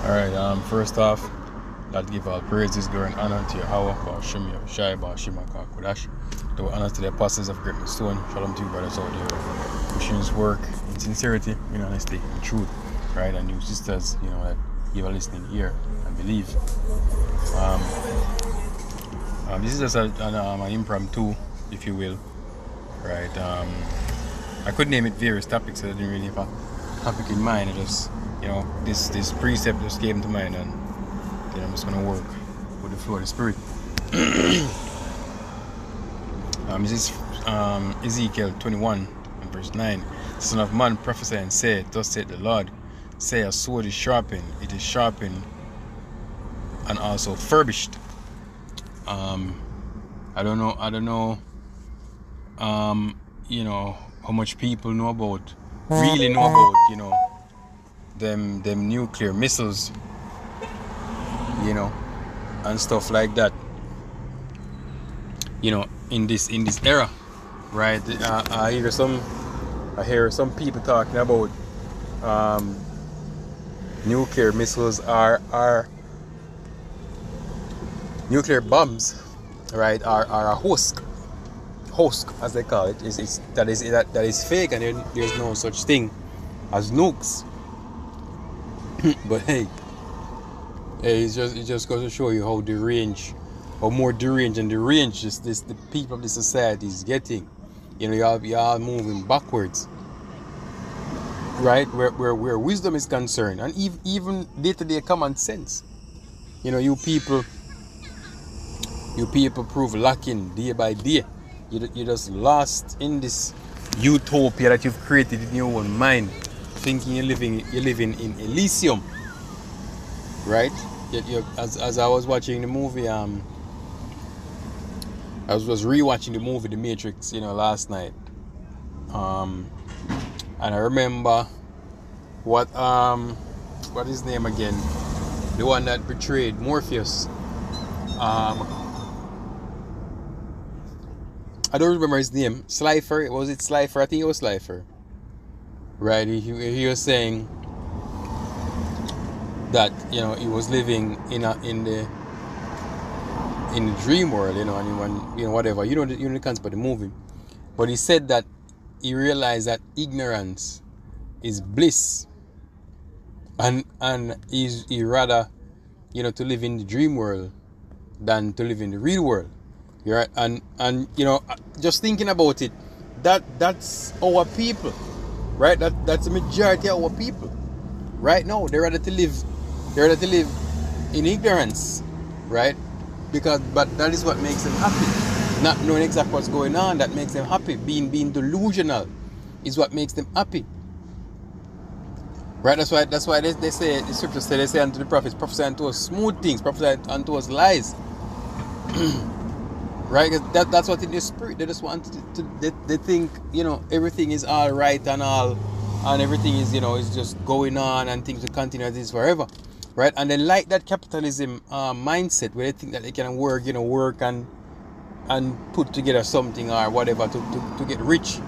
Alright, first off, I'd give all praises, glory, and honor to Yahweh, Ba'ashim Yahushai, Ba'ashim HaKadosh. Do honor to the apostles of great stone. Shalom to you, brothers out there. Wishing his work in sincerity, in honesty, in truth. Right? And you sisters, that you are listening here and believe. This is just an impromptu, if you will. Right? I could name it various topics, so I didn't really have a topic in mind. I just, this precept just came to mind, and then I'm just going to work with the flow of the Spirit. This is Ezekiel 21 and verse 9. Son of man, prophesy and say, thus saith the Lord, say a sword is sharpened, it is sharpened and also furbished. I don't know how much people really know about them nuclear missiles, and stuff like that, in this era, right? I hear some people talking about nuclear missiles are nuclear bombs, right? Are a husk as they call it. That is fake, and there's no such thing as nukes. But hey, it just goes to show you how more deranged and deranged the people of the society is getting. Y'all moving backwards, right? Where wisdom is concerned, and even day-to-day common sense. You people prove lacking day by day. You're just lost in this utopia that you've created in your own mind, thinking you're living in Elysium, right? As I was watching the movie, I was rewatching the movie The Matrix, last night, and I remember what his name again, the one that betrayed Morpheus. I don't remember his name. Slifer, was it Slifer? I think it was Slifer. Right, he was saying that he was living in the dream world, and whatever, the concept of the movie. But he said that he realized that ignorance is bliss, and he rather to live in the dream world than to live in the real world. Right, and just thinking about it, that's our people, right? That's the majority of our people, right? Now they rather to live in ignorance, right? But that is what makes them happy. Not knowing exactly what's going on, that makes them happy. Being delusional is what makes them happy, right? That's why they say, the scriptures say, they say unto the prophets, prophesy unto us smooth things, prophesy unto us lies. Right, that's what in the spirit they just want they think everything is all right and everything is is just going on and things will continue as this forever, right? And they like that capitalism mindset where they think that they can work and put together something or whatever to get rich,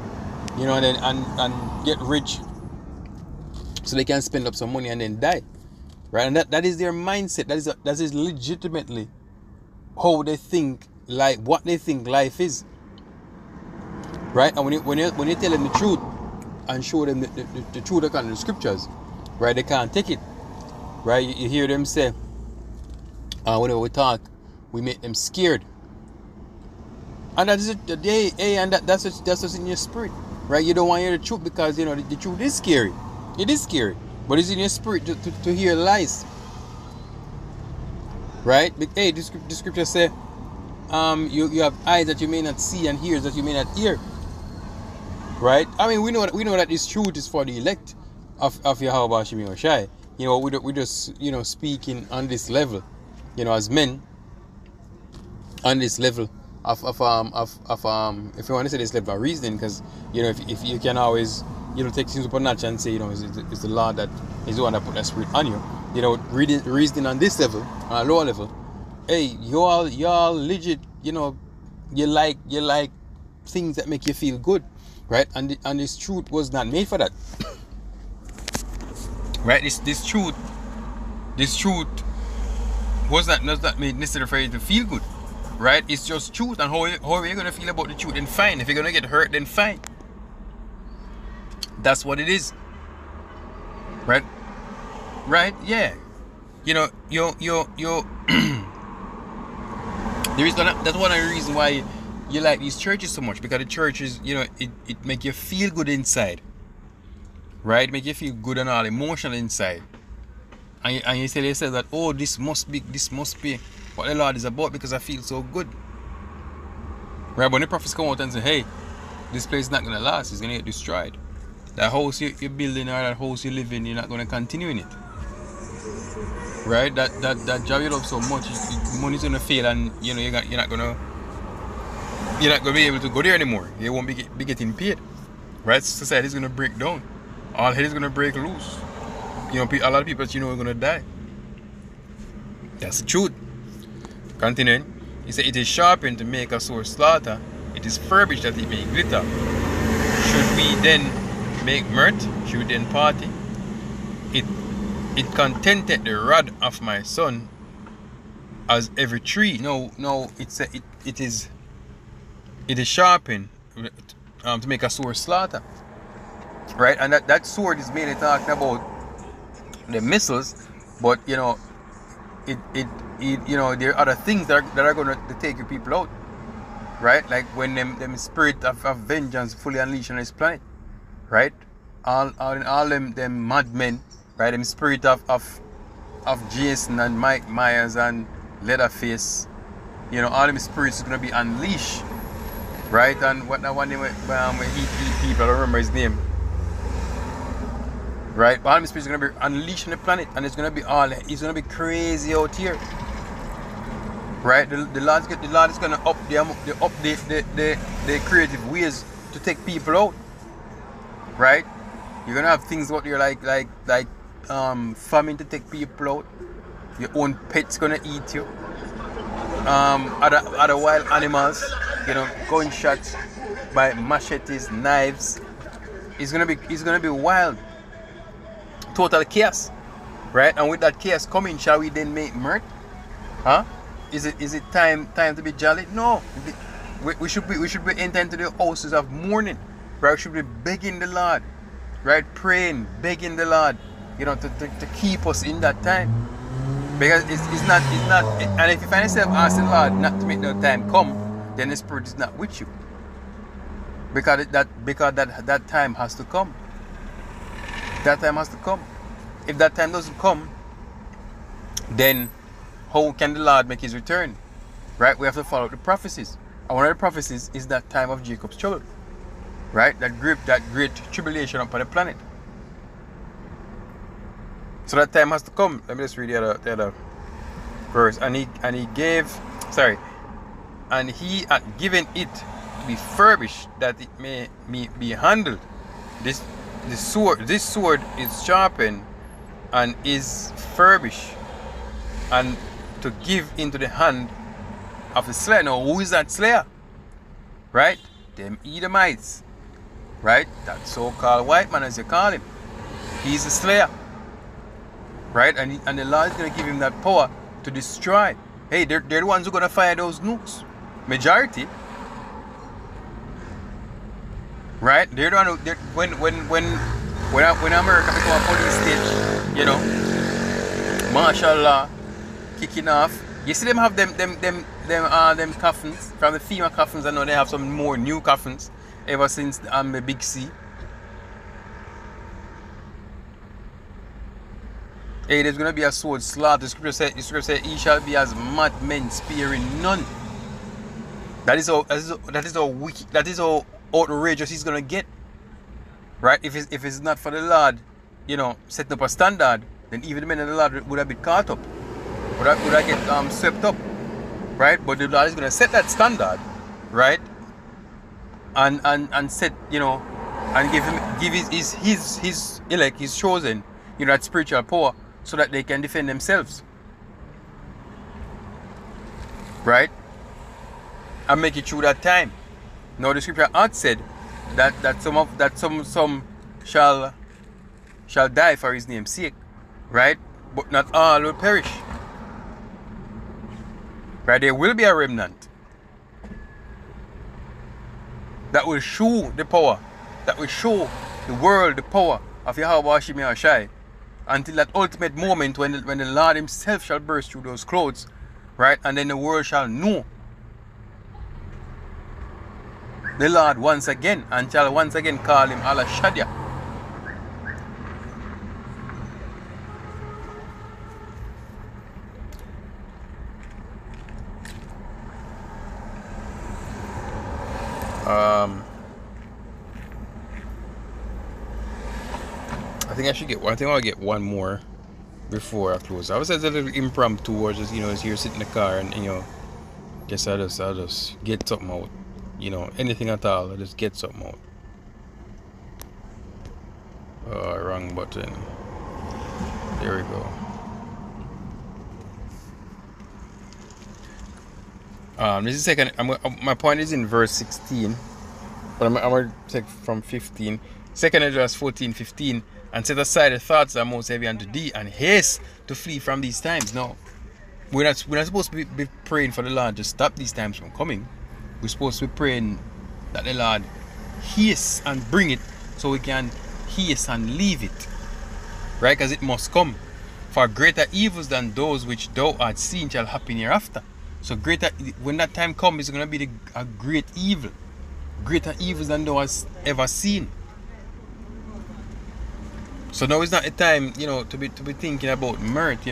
and get rich so they can spend up some money and then die, right? And that is their mindset. That is legitimately how they think. Like what they think life is, right? And when you tell them the truth and show them the truth according to the scriptures, right, they can't take it, right? You hear them say, whenever we talk, we make them scared, and that is that's what's in your spirit, right? You don't want to hear the truth because the truth is scary. It is scary, but it's in your spirit to hear lies, right? But hey, the scripture say. You have eyes that you may not see and ears that you may not hear, right? I mean, we know that this truth is for the elect of Yahweh Ba'ashim Yahushai. We just speaking on this level, as men on this level of if you want to say this level of reasoning, because if you can always take things supernatural and say it's the Lord that is the one that put that spirit on you, reasoning on this level, on a lower level. Hey, y'all legit, you like things that make you feel good, right? And this truth was not made for that. Right? This truth This truth does not make necessary for you to feel good, right? It's just truth, and how you're gonna feel about the truth, then fine. If you're gonna get hurt, then fine. That's what it is, right? Right? Yeah. You know, that's one of the reasons why you like these churches so much, because the churches, you know, it make you feel good inside, right? Make you feel good and all emotional inside. And you tell yourself that, oh, this must be what the Lord is about, because I feel so good. Right? When the prophets come out and say, hey, this place is not going to last, it's going to get destroyed. That house you're building, or that house you live in, you're not going to continue in it. Right? That job you love so much, money's going to fail, and you know, you're not going to be able to go there anymore. You won't be getting paid. Right? Society's going to break down. All hell is going to break loose. You know, a lot of people, you know, are going to die. That's the truth. Continuing, he said, it is sharpened to make a sore slaughter. It is furbished that it may glitter. Should we then make mirth? Should we then party? It contented the rod of my son as every tree. No, it is sharpened to make a sore slaughter. Right? And that sword is mainly talking about the missiles, but you know, it you know, there are other things that are going to take your people out, right? Like when them spirit of vengeance fully unleashed on this planet, right? All them madmen, right? Them spirit of Jason and Mike Myers and Leatherface, you know, all them spirits is going to be unleashed, right? And what that one name when he people, I don't remember his name. Right, all the spirits are gonna be unleashed on the planet, and it's gonna be crazy out here. Right, the Lord is gonna update the creative ways to take people out. Right, you're gonna have things out there like famine to take people out. Your own pet's gonna eat you. Other wild animals, you know, gunshots by machetes, knives. It's gonna be wild. Total chaos, right? And with that chaos coming, shall we then make mirth? Huh? Is it time to be jolly? No, we should be entering to the houses of mourning, right? We should be begging the Lord, right? Praying, begging the Lord, you know, to keep us in that time, because it's not. And if you find yourself asking the Lord not to make no time come, then the Spirit is not with you, because that time has to come. That time has to come. If that time doesn't come, then how can the Lord make his return? Right? We have to follow the prophecies. And one of the prophecies is that time of Jacob's trouble. Right? That great tribulation upon the planet. So that time has to come. Let me just read the other verse. And he had given it to be furbished, that it may be handled. This sword is sharpened and is furbished, and to give into the hand of the slayer. Now, who is that slayer? Right? Them Edomites. Right? That so-called white man, as you call him. He's the slayer. Right? And the Lord is going to give him that power to destroy. Hey, they're the ones who are going to fire those nukes. Majority. Right? They're the one who, when America become a police state, you know, martial law kicking off. You see them have them coffins from the FEMA coffins. I know they have some more new coffins ever since the Big C. Hey, there's gonna be a sword slaughter. The scripture said, "He shall be as madmen, sparing none." That is how wicked. That is how outrageous he's gonna get, right? If it's not for the Lord, you know, setting up a standard, then even the men of the Lord would have been caught up, would have get swept up, right? But the Lord is gonna set that standard, right? And set, you know, and give his elect, his chosen, you know, that spiritual power, so that they can defend themselves, right? And make it through that time. Now the scripture had said that some shall die for his name's sake, right? but not all will perish. Right? There will be a remnant that will show the power, that will show the world the power of Yahweh Hashem Yahushai, until that ultimate moment when the Lord himself shall burst through those clouds, right? And then the world shall know the Lord once again, and shall once again call him Allah Shadia. I think I should get one. I think I'll get one more before I close. I was a little impromptu, or just as you're sitting in the car and just I'll just get something out. Anything at all, I'll just get something out. Oh, wrong button. There we go. This is second. My point is in verse 16, but I'm going to take from 15. Second Address 14:15, and set aside the thoughts that are most heavy unto thee, and haste to flee from these times. No, we're not supposed to be praying for the Lord to stop these times from coming. We're supposed to be praying that the Lord haste and bring it, so we can haste and leave it, right? Because it must come. For greater evils than those which thou art seen shall happen hereafter. So greater, when that time comes, it's going to be a great evil. Greater evils than thou hast ever seen. So now is not a time, to be thinking about mirth,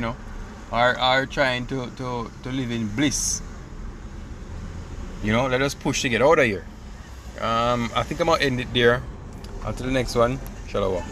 or trying to live in bliss. Let us push to get out of here. I think I'm gonna end it there. On to the next one. Shalom.